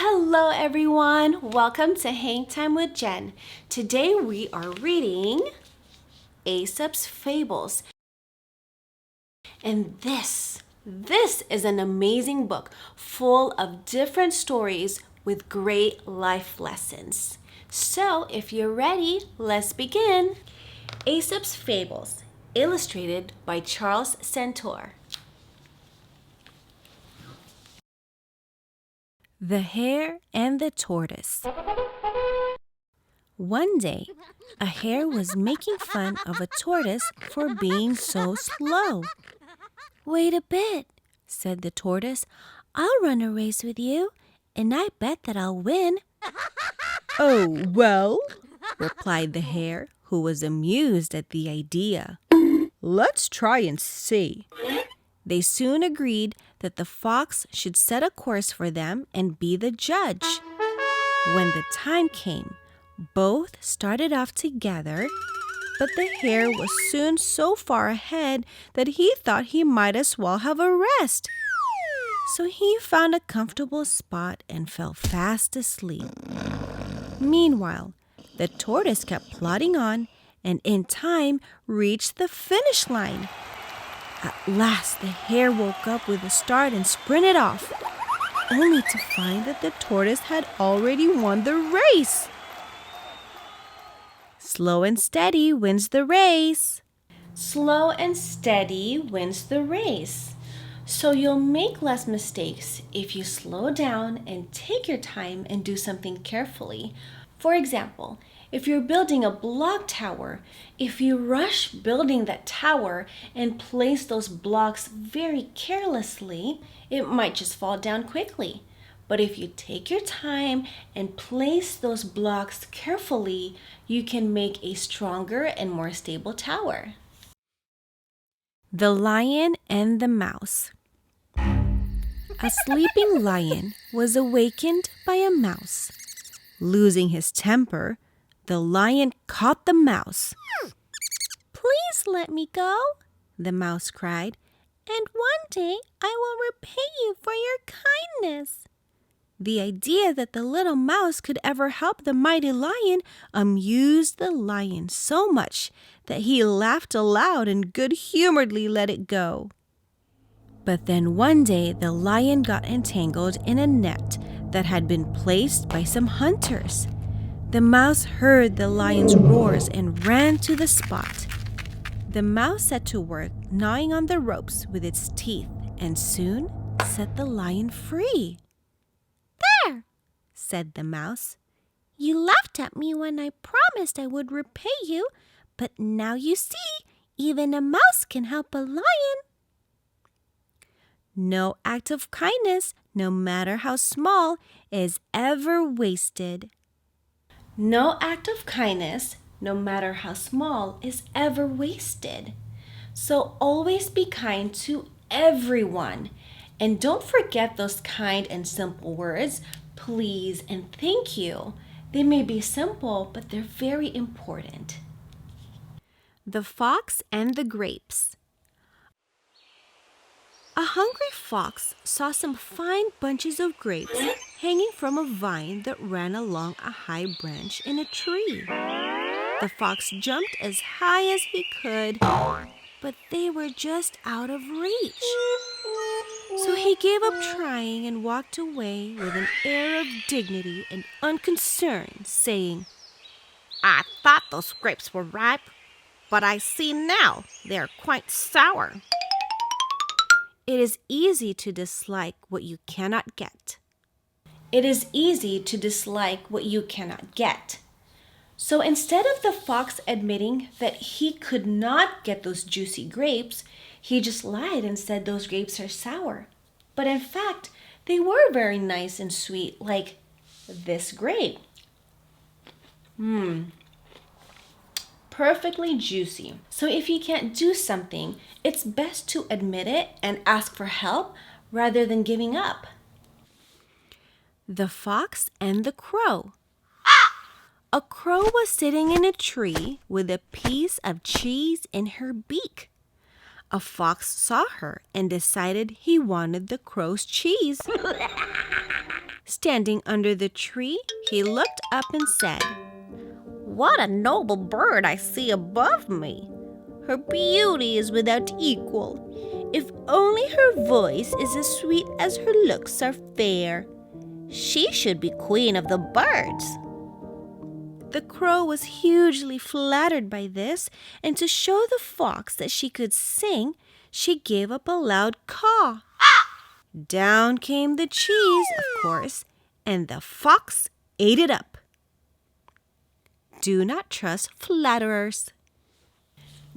Hello everyone, welcome to Hang Time with Jen. Today we are reading Aesop's Fables. And this is an amazing book full of different stories with great life lessons. So if you're ready, let's begin. Aesop's Fables, illustrated by Charles Centaur. The Hare and the Tortoise. One day, a hare was making fun of a tortoise for being so slow. "Wait a bit," said the tortoise. "I'll run a race with you, and I bet that I'll win." "Oh, well," replied the hare, who was amused at the idea. "Let's try and see." They soon agreed that the fox should set a course for them and be the judge. When the time came, both started off together, but the hare was soon so far ahead that he thought he might as well have a rest. So he found a comfortable spot and fell fast asleep. Meanwhile, the tortoise kept plodding on and in time reached the finish line. At last, the hare woke up with a start and sprinted off, only to find that the tortoise had already won the race. Slow and steady wins the race. Slow and steady wins the race. So you'll make less mistakes if you slow down and take your time and do something carefully. For example, if you're building a block tower, if you rush building that tower and place those blocks very carelessly, it might just fall down quickly. But if you take your time and place those blocks carefully, you can make a stronger and more stable tower. The Lion and the Mouse. A sleeping lion was awakened by a mouse. Losing his temper, the lion caught the mouse. "Please let me go," the mouse cried, "and one day I will repay you for your kindness." The idea that the little mouse could ever help the mighty lion amused the lion so much that he laughed aloud and good-humoredly let it go. But then one day the lion got entangled in a net that had been placed by some hunters. The mouse heard the lion's roars and ran to the spot. The mouse set to work gnawing on the ropes with its teeth and soon set the lion free. "There," said the mouse. "You laughed at me when I promised I would repay you, but now you see, even a mouse can help a lion." No act of kindness, no matter how small, is ever wasted. No act of kindness, no matter how small, is ever wasted. So always be kind to everyone. And don't forget those kind and simple words, please and thank you. They may be simple, but they're very important. The Fox and the Grapes. A hungry fox saw some fine bunches of grapes hanging from a vine that ran along a high branch in a tree. The fox jumped as high as he could, but they were just out of reach. So he gave up trying and walked away with an air of dignity and unconcern, saying, "I thought those grapes were ripe, but I see now they are quite sour." It is easy to dislike what you cannot get. It is easy to dislike what you cannot get. So instead of the fox admitting that he could not get those juicy grapes, he just lied and said those grapes are sour. But in fact, they were very nice and sweet, like this grape. Perfectly juicy. So if you can't do something, it's best to admit it and ask for help rather than giving up. The Fox and the Crow. A crow was sitting in a tree with a piece of cheese in her beak. A fox saw her and decided he wanted the crow's cheese. Standing under the tree, he looked up and said, "What a noble bird I see above me! Her beauty is without equal. If only her voice is as sweet as her looks are fair. She should be queen of the birds." The crow was hugely flattered by this, and to show the fox that she could sing, she gave up a loud caw. Down came the cheese, of course, and the fox ate it up. Do not trust flatterers.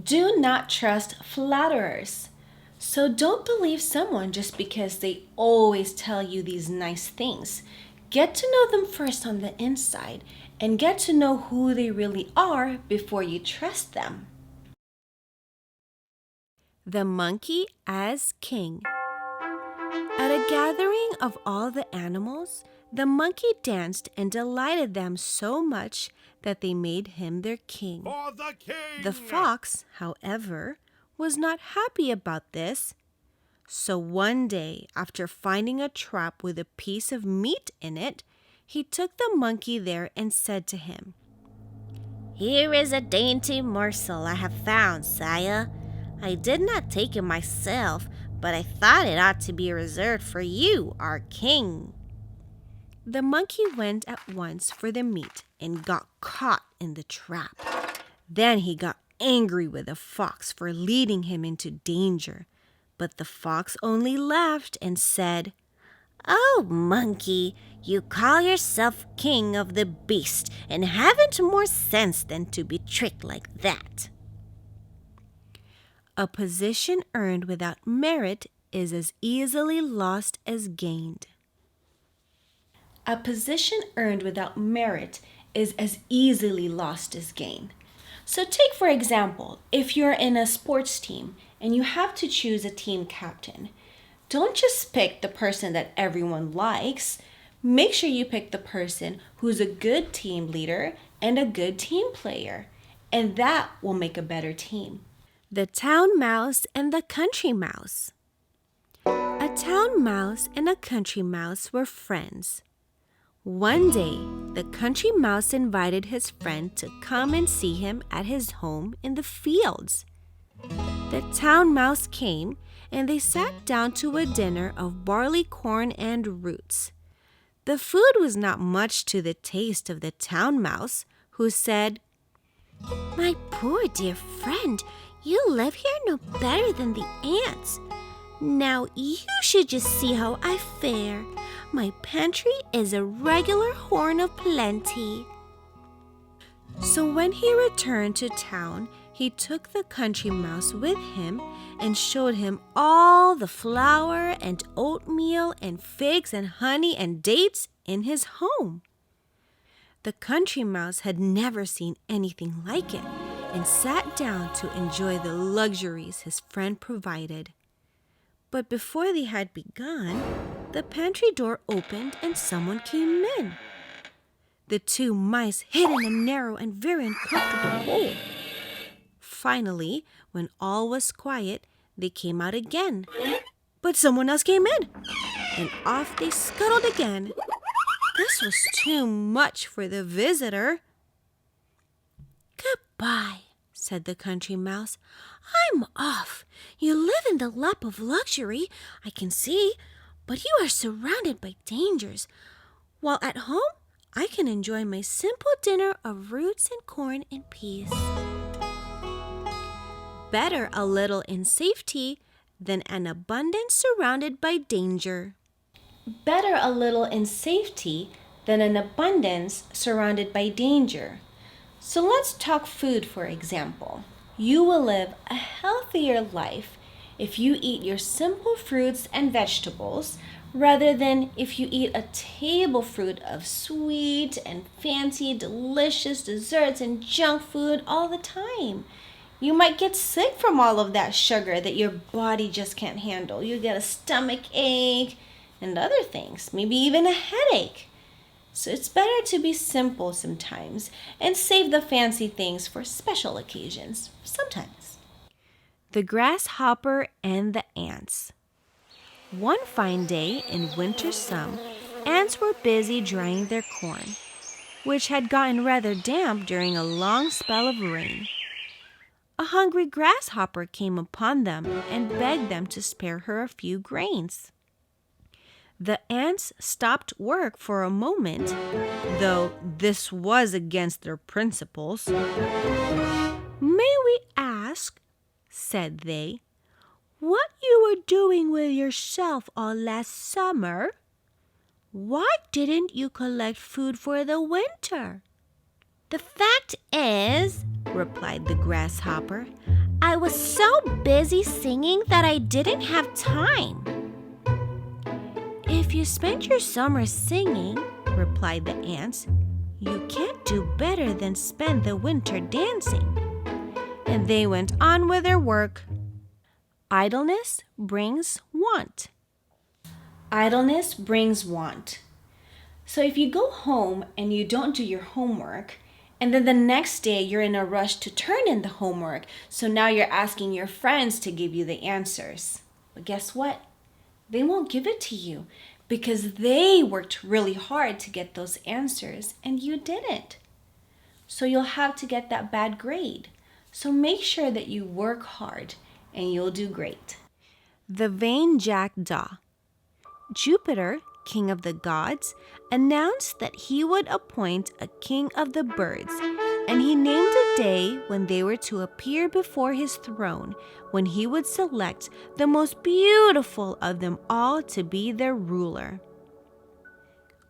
Do not trust flatterers. So don't believe someone just because they always tell you these nice things. Get to know them first on the inside and get to know who they really are before you trust them. The monkey as king. At a gathering of all the animals, the monkey danced and delighted them so much that they made him their king. For the king! The fox, however, was not happy about this. So one day, after finding a trap with a piece of meat in it, he took the monkey there and said to him, "Here is a dainty morsel I have found, sire. I did not take it myself, but I thought it ought to be reserved for you, our king." The monkey went at once for the meat and got caught in the trap. Then he got angry with the fox for leading him into danger. But the fox only laughed and said, "Oh, monkey, you call yourself king of the beast and haven't more sense than to be tricked like that." A position earned without merit is as easily lost as gained. A position earned without merit is as easily lost as gained. So take, for example, if you're in a sports team and you have to choose a team captain, don't just pick the person that everyone likes. Make sure you pick the person who's a good team leader and a good team player, and that will make a better team. The town mouse and the country mouse. A town mouse and a country mouse were friends. One day, the country mouse invited his friend to come and see him at his home in the fields. The town mouse came, and they sat down to a dinner of barley corn and roots. The food was not much to the taste of the town mouse, who said, "My poor dear friend, you live here no better than the ants. Now you should just see how I fare. My pantry is a regular horn of plenty." So when he returned to town, he took the country mouse with him and showed him all the flour and oatmeal and figs and honey and dates in his home. The country mouse had never seen anything like it and sat down to enjoy the luxuries his friend provided. But before they had begun, the pantry door opened and someone came in. The two mice hid in a narrow and very uncomfortable hole. Finally, when all was quiet, they came out again. But someone else came in, and off they scuttled again. This was too much for the visitor. "Goodbye," said the country mouse. "I'm off. You live in the lap of luxury, I can see, but you are surrounded by dangers. While at home, I can enjoy my simple dinner of roots and corn in peace." Better a little in safety than an abundance surrounded by danger. Better a little in safety than an abundance surrounded by danger. So let's talk food, for example. You will live a healthier life if you eat your simple fruits and vegetables rather than if you eat a tablefruit of sweet and fancy, delicious desserts and junk food all the time. You might get sick from all of that sugar that your body just can't handle. You get a stomach ache and other things, maybe even a headache. So it's better to be simple sometimes and save the fancy things for special occasions sometimes. The grasshopper and the ants. One fine day in winter sun, ants were busy drying their corn, which had gotten rather damp during a long spell of rain. A hungry grasshopper came upon them and begged them to spare her a few grains. The ants stopped work for a moment, though this was against their principles. "May we ask," said they, "what you were doing with yourself all last summer? Why didn't you collect food for the winter?" "The fact is," replied the grasshopper, "I was so busy singing that I didn't have time." "If you spent your summer singing," replied the ants, "you can't do better than spend the winter dancing." And they went on with their work. Idleness brings want. Idleness brings want. So if you go home and you don't do your homework, and then the next day you're in a rush to turn in the homework, so now you're asking your friends to give you the answers. But guess what? They won't give it to you because they worked really hard to get those answers and you didn't. So you'll have to get that bad grade. So make sure that you work hard and you'll do great. The vain jackdaw. Jupiter, king of the gods, announced that he would appoint a king of the birds, and he named a day when they were to appear before his throne, when he would select the most beautiful of them all to be their ruler.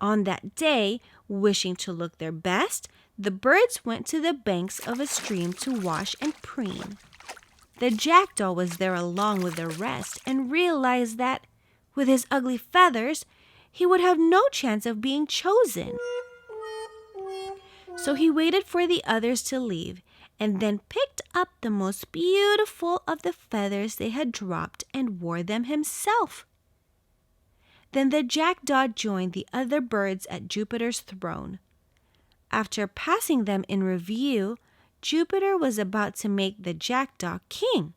On that day, wishing to look their best, the birds went to the banks of a stream to wash and preen. The jackdaw was there along with the rest and realized that, with his ugly feathers, he would have no chance of being chosen. So he waited for the others to leave and then picked up the most beautiful of the feathers they had dropped and wore them himself. Then the jackdaw joined the other birds at Jupiter's throne. After passing them in review, Jupiter was about to make the jackdaw king.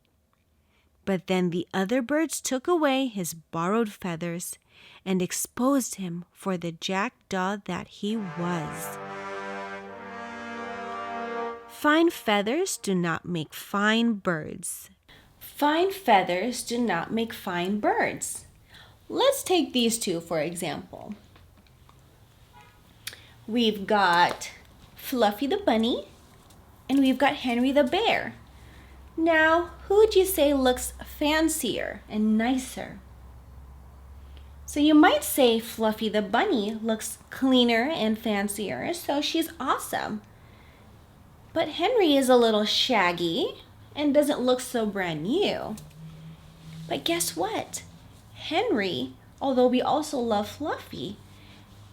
But then the other birds took away his borrowed feathers and exposed him for the jackdaw that he was. Fine feathers do not make fine birds. Fine feathers do not make fine birds. Let's take these two for example. We've got Fluffy the bunny and we've got Henry the bear. Now, who would you say looks fancier and nicer? So you might say Fluffy the bunny looks cleaner and fancier, so she's awesome. But Henry is a little shaggy and doesn't look so brand new. But guess what? Henry, although we also love Fluffy,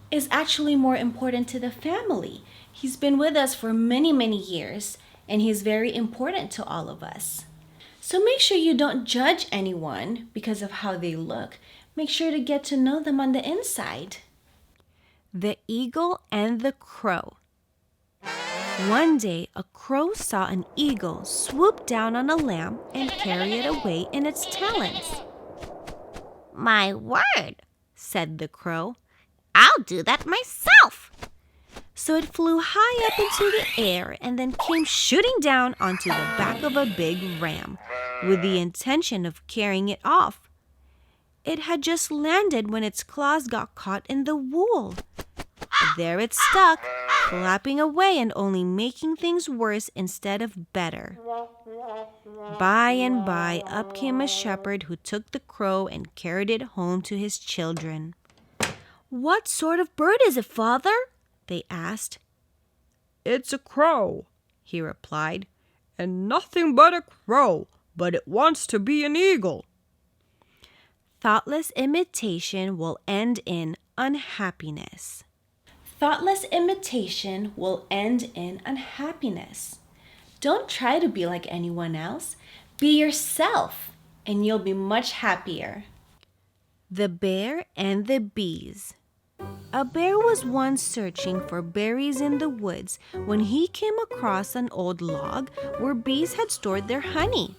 is actually more important to the family. He's been with us for many, many years, and he's very important to all of us. So make sure you don't judge anyone because of how they look. Make sure to get to know them on the inside. The eagle and the crow. One day, a crow saw an eagle swoop down on a lamb and carry it away in its talons. "My word," said the crow, "I'll do that myself." So it flew high up into the air and then came shooting down onto the back of a big ram with the intention of carrying it off. It had just landed when its claws got caught in the wool. There it stuck, flapping away and only making things worse instead of better. By and by, up came a shepherd who took the crow and carried it home to his children. "What sort of bird is it, father?" they asked. "It's a crow," he replied, "and nothing but a crow, but it wants to be an eagle." Thoughtless imitation will end in unhappiness. Thoughtless imitation will end in unhappiness. Don't try to be like anyone else. Be yourself, and you'll be much happier. The bear and the bees. A bear was once searching for berries in the woods when he came across an old log where bees had stored their honey.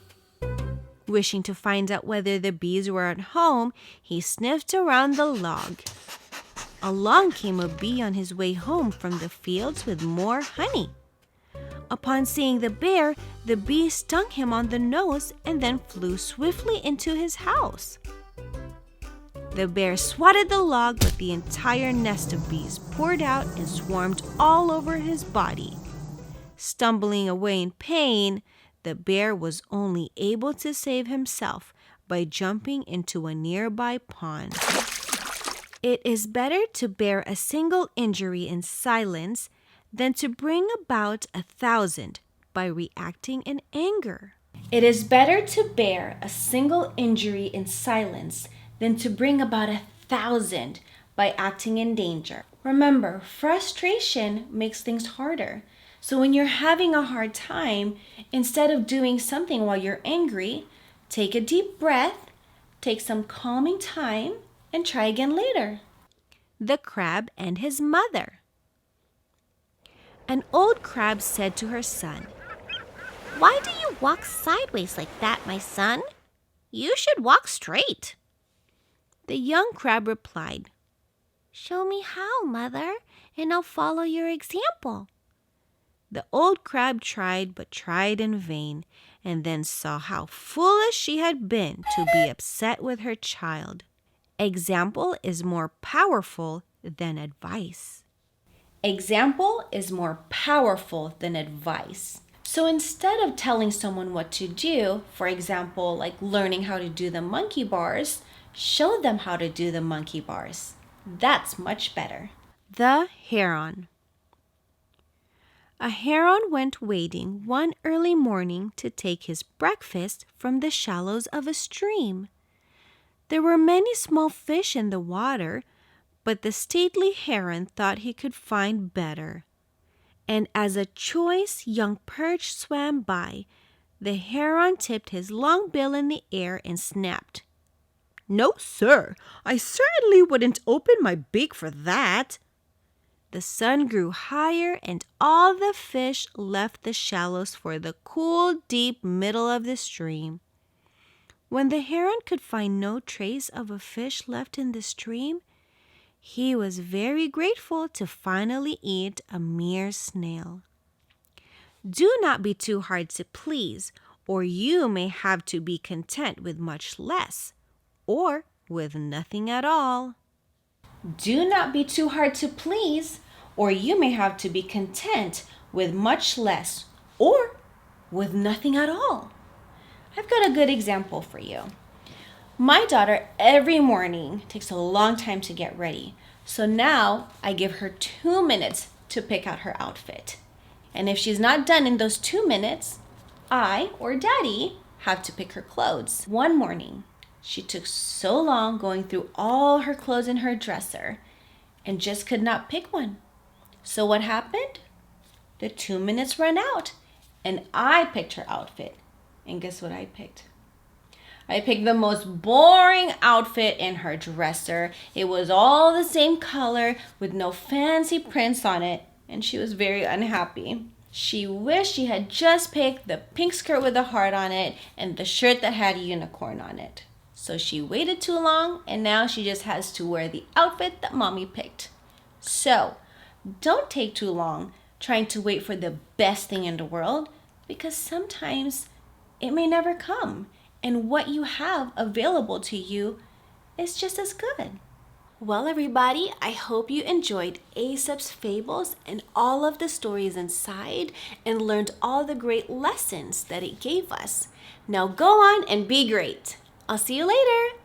Wishing to find out whether the bees were at home, he sniffed around the log. along came a bee on his way home from the fields with more honey. Upon seeing the bear, the bee stung him on the nose and then flew swiftly into his house. The bear swatted the log, but the entire nest of bees poured out and swarmed all over his body. Stumbling away in pain, the bear was only able to save himself by jumping into a nearby pond. It is better to bear a single injury in silence than to bring about 1,000 by reacting in anger. It is better to bear a single injury in silence than to bring about 1,000 by acting in danger. Remember, frustration makes things harder. So when you're having a hard time, instead of doing something while you're angry, take a deep breath, take some calming time, and try again later. The crab and his mother. An old crab said to her son, Why do you walk sideways like that, my son? You should walk straight. The young crab replied, Show me how, mother, and I'll follow your example. The old crab tried, but tried in vain, and then saw how foolish she had been to be upset with her child. Example is more powerful than advice. Example is more powerful than advice. So instead of telling someone what to do, for example, like learning how to do the monkey bars, show them how to do the monkey bars. That's much better. The heron. A heron went wading one early morning to take his breakfast from the shallows of a stream. There were many small fish in the water, but the stately heron thought he could find better. And as a choice young perch swam by, the heron tipped his long bill in the air and snapped, No, sir, I certainly wouldn't open my beak for that. The sun grew higher, and all the fish left the shallows for the cool, deep middle of the stream. When the heron could find no trace of a fish left in the stream, he was very grateful to finally eat a mere snail. Do not be too hard to please, or you may have to be content with much less, or with nothing at all. Do not be too hard to please, or you may have to be content with much less or with nothing at all. I've got a good example for you. My daughter every morning takes a long time to get ready, so now I give her 2 minutes to pick out her outfit. And if she's not done in those 2 minutes, I or Daddy have to pick her clothes. One morning, she took so long going through all her clothes in her dresser and just could not pick one. So what happened? The 2 minutes ran out and I picked her outfit. And guess what I picked? I picked the most boring outfit in her dresser. It was all the same color with no fancy prints on it, and she was very unhappy. She wished she had just picked the pink skirt with a heart on it and the shirt that had a unicorn on it. So she waited too long, and now she just has to wear the outfit that Mommy picked. So, don't take too long trying to wait for the best thing in the world, because sometimes it may never come, and what you have available to you is just as good. Well, everybody, I hope you enjoyed Aesop's Fables and all of the stories inside and learned all the great lessons that it gave us. Now go on and be great. I'll see you later.